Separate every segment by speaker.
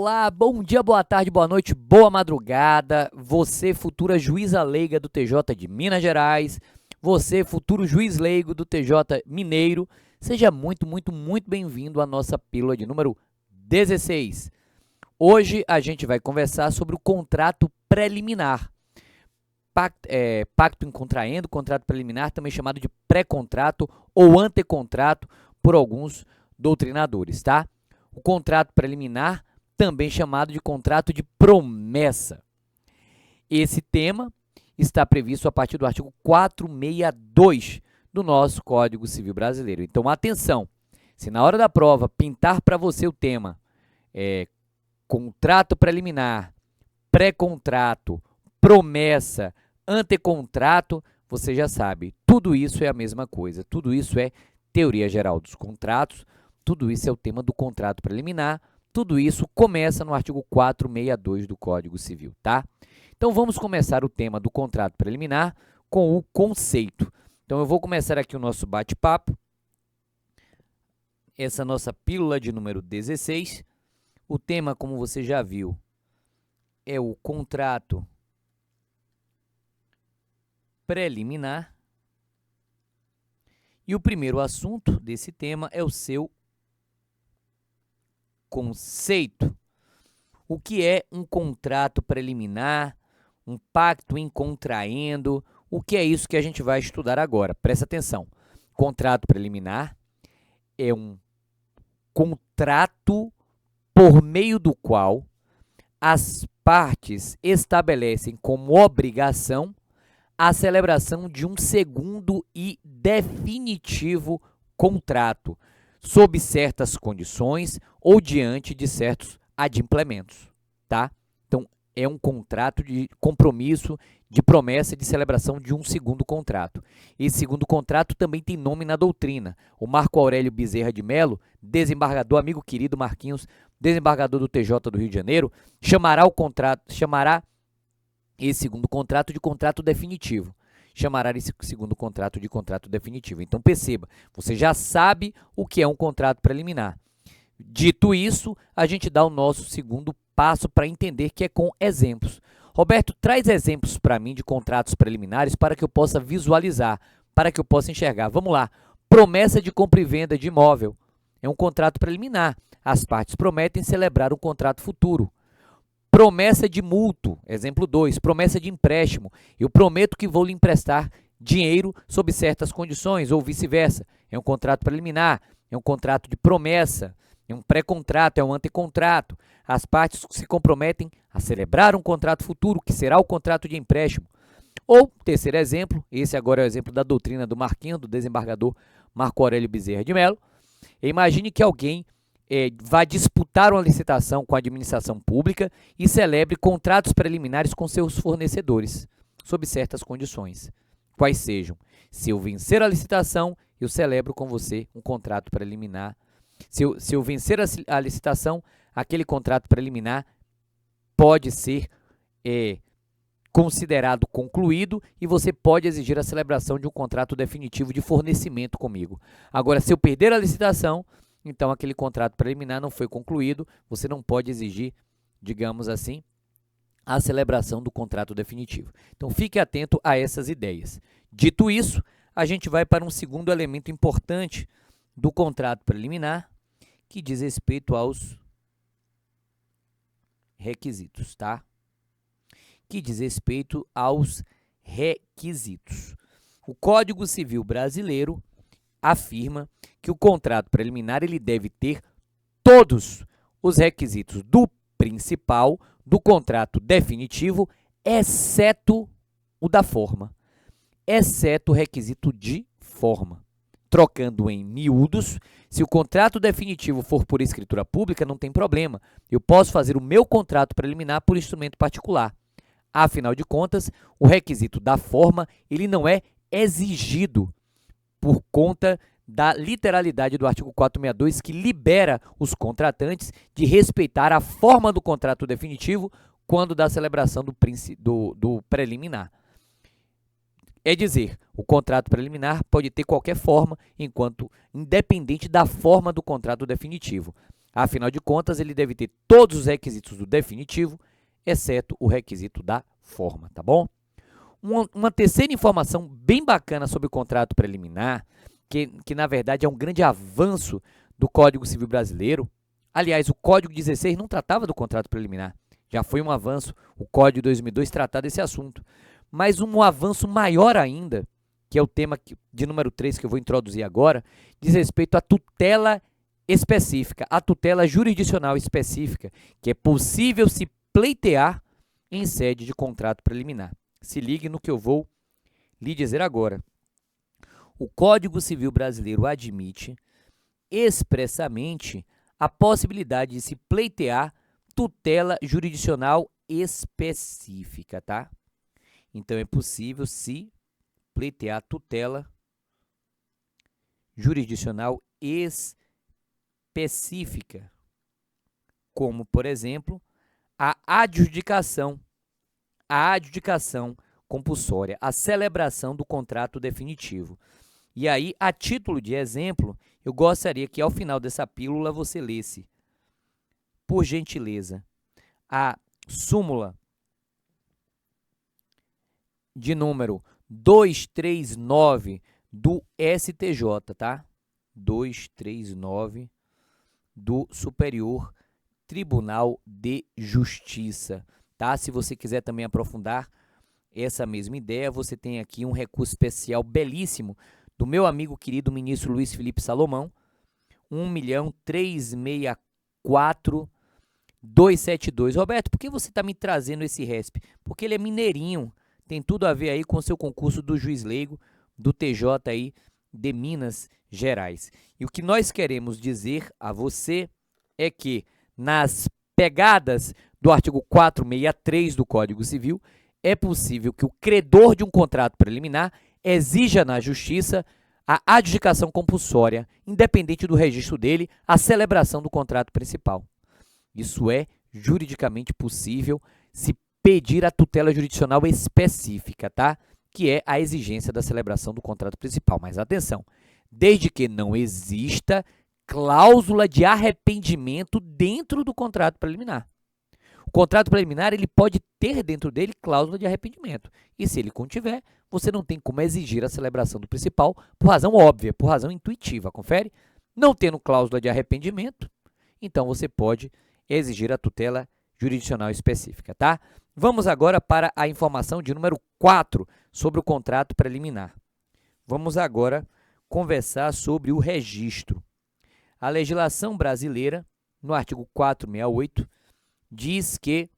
Speaker 1: Olá, bom dia, boa tarde, boa noite, boa madrugada. Você, futura juíza leiga do TJ de Minas Gerais. Você, futuro juiz leigo do TJ Mineiro. Seja muito bem-vindo à nossa pílula de número 16. Hoje a gente vai conversar sobre o contrato preliminar. Pacto em contraendo, contrato preliminar, também chamado de pré-contrato ou antecontrato por alguns doutrinadores, tá? O contrato preliminar, também chamado de contrato de promessa. Esse tema está previsto a partir do artigo 462 do nosso Código Civil Brasileiro. Então, atenção, se na hora da prova pintar para você o tema contrato preliminar, pré-contrato, promessa, antecontrato, você já sabe, tudo isso é a mesma coisa, tudo isso é teoria geral dos contratos, tudo isso é o tema do contrato preliminar, tudo isso começa no artigo 462 do Código Civil, tá? Então, vamos começar o tema do contrato preliminar com o conceito. Então, eu vou começar aqui o nosso bate-papo, essa nossa pílula de número 16. O tema, como você já viu, é o contrato preliminar. E o primeiro assunto desse tema é o seu conceito. O que é um contrato preliminar, um pacto em contraendo, o que é isso que a gente vai estudar agora? Presta atenção. Contrato preliminar é um contrato por meio do qual as partes estabelecem como obrigação a celebração de um segundo e definitivo contrato, sob certas condições ou diante de certos adimplementos, tá? Então, é um contrato de compromisso, de promessa de celebração de um segundo contrato. Esse segundo contrato também tem nome na doutrina. O Marco Aurélio Bezerra de Melo, desembargador, amigo querido Marquinhos, desembargador do TJ do Rio de Janeiro, chamará esse segundo contrato de contrato definitivo. Chamará esse segundo contrato de contrato definitivo. Então, perceba, você já sabe o que é um contrato preliminar. Dito isso, a gente dá o nosso segundo passo para entender, que é com exemplos. Roberto, traz exemplos para mim de contratos preliminares para que eu possa visualizar, para que eu possa enxergar. Vamos lá. Promessa de compra e venda de imóvel. É um contrato preliminar. As partes prometem celebrar um contrato futuro. Promessa de mútuo, exemplo 2, promessa de empréstimo. Eu prometo que vou lhe emprestar dinheiro sob certas condições, ou vice-versa. É um contrato preliminar, é um contrato de promessa, é um pré-contrato, é um antecontrato. As partes se comprometem a celebrar um contrato futuro, que será o contrato de empréstimo. Ou, terceiro exemplo, esse agora é o exemplo da doutrina do Marquinhos, do desembargador Marco Aurélio Bezerra de Melo. Imagine que alguém vai disputar uma licitação com a administração pública e celebre contratos preliminares com seus fornecedores, sob certas condições. Quais sejam? Se eu vencer a licitação, eu celebro com você um contrato preliminar. Se eu vencer a licitação, aquele contrato preliminar pode ser considerado concluído e você pode exigir a celebração de um contrato definitivo de fornecimento comigo. Agora, se eu perder a licitação, então aquele contrato preliminar não foi concluído, você não pode exigir, digamos assim, a celebração do contrato definitivo. Então, fique atento a essas ideias. Dito isso, a gente vai para um segundo elemento importante do contrato preliminar, que diz respeito aos requisitos, tá? Que diz respeito aos requisitos. O Código Civil Brasileiro afirma que o contrato preliminar ele deve ter todos os requisitos do principal, do contrato definitivo, exceto o da forma, exceto o requisito de forma. Trocando em miúdos, se o contrato definitivo for por escritura pública, não tem problema. Eu posso fazer o meu contrato preliminar por instrumento particular. Afinal de contas, o requisito da forma ele não é exigido por conta da literalidade do artigo 462, que libera os contratantes de respeitar a forma do contrato definitivo quando da celebração do preliminar. É dizer, o contrato preliminar pode ter qualquer forma, enquanto independente da forma do contrato definitivo. Afinal de contas, ele deve ter todos os requisitos do definitivo, exceto o requisito da forma, tá bom? Uma terceira informação bem bacana sobre o contrato preliminar, que na verdade é um grande avanço do Código Civil Brasileiro. Aliás, o Código 16 não tratava do contrato preliminar. Já foi um avanço, o Código de 2002 tratar desse assunto. Mas um avanço maior ainda, que é o tema de número 3 que eu vou introduzir agora, diz respeito à tutela específica, a tutela jurisdicional específica, que é possível se pleitear em sede de contrato preliminar. Se ligue no que eu vou lhe dizer agora. O Código Civil Brasileiro admite expressamente a possibilidade de se pleitear tutela jurisdicional específica, tá? Então, é possível se pleitear tutela jurisdicional específica, como, por exemplo, a adjudicação compulsória, a celebração do contrato definitivo. E aí, a título de exemplo, eu gostaria que ao final dessa pílula você lesse, por gentileza, a súmula de número 239 do STJ, tá? 239 do Superior Tribunal de Justiça, tá? Se você quiser também aprofundar essa mesma ideia, você tem aqui um recurso especial belíssimo do meu amigo querido ministro Luiz Felipe Salomão, 1.364.272. Roberto, por que você está me trazendo esse RESP? Porque ele é mineirinho, tem tudo a ver aí com o seu concurso do juiz leigo, do TJ aí de Minas Gerais. E o que nós queremos dizer a você é que nas pegadas do artigo 463 do Código Civil, é possível que o credor de um contrato preliminar exija na Justiça a adjudicação compulsória, independente do registro dele, a celebração do contrato principal. Isso é juridicamente possível se pedir a tutela jurisdicional específica, tá? Que é a exigência da celebração do contrato principal. Mas atenção, desde que não exista cláusula de arrependimento dentro do contrato preliminar. O contrato preliminar ele pode ter dentro dele cláusula de arrependimento. E se ele contiver, você não tem como exigir a celebração do principal por razão óbvia, por razão intuitiva. Confere? Não tendo cláusula de arrependimento, então você pode exigir a tutela jurisdicional específica, tá? Vamos agora para a informação de número 4 sobre o contrato preliminar. Vamos agora conversar sobre o registro. A legislação brasileira, no artigo 468, diz que,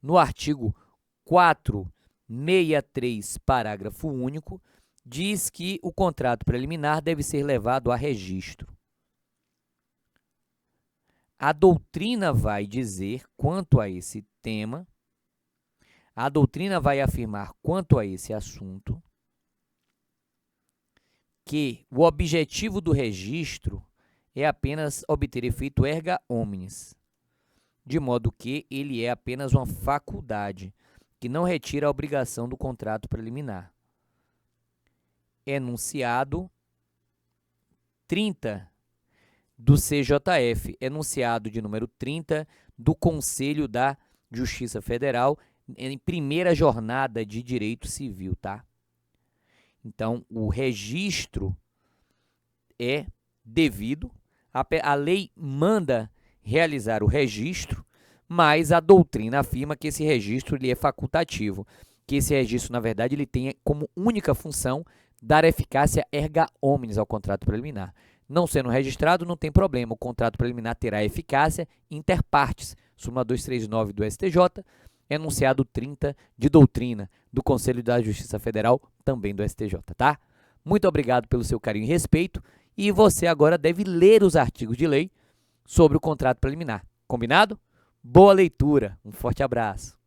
Speaker 1: no artigo 463, parágrafo único, diz que o contrato preliminar deve ser levado a registro. A doutrina vai dizer quanto a esse tema, a doutrina vai afirmar quanto a esse assunto, que o objetivo do registro é apenas obter efeito erga omnes, de modo que ele é apenas uma faculdade, que não retira a obrigação do contrato preliminar. Enunciado 30 do CJF, enunciado de número 30 do Conselho da Justiça Federal, em primeira jornada de direito civil, tá? Então, o registro é devido, a lei manda realizar o registro, mas a doutrina afirma que esse registro ele é facultativo, que esse registro, na verdade, ele tem como única função dar eficácia erga omnes ao contrato preliminar. Não sendo registrado, não tem problema, o contrato preliminar terá eficácia inter partes, súmula 239 do STJ, enunciado 30 de doutrina do Conselho da Justiça Federal, também do STJ, tá? Muito obrigado pelo seu carinho e respeito, e você agora deve ler os artigos de lei sobre o contrato preliminar. Combinado? Boa leitura, um forte abraço.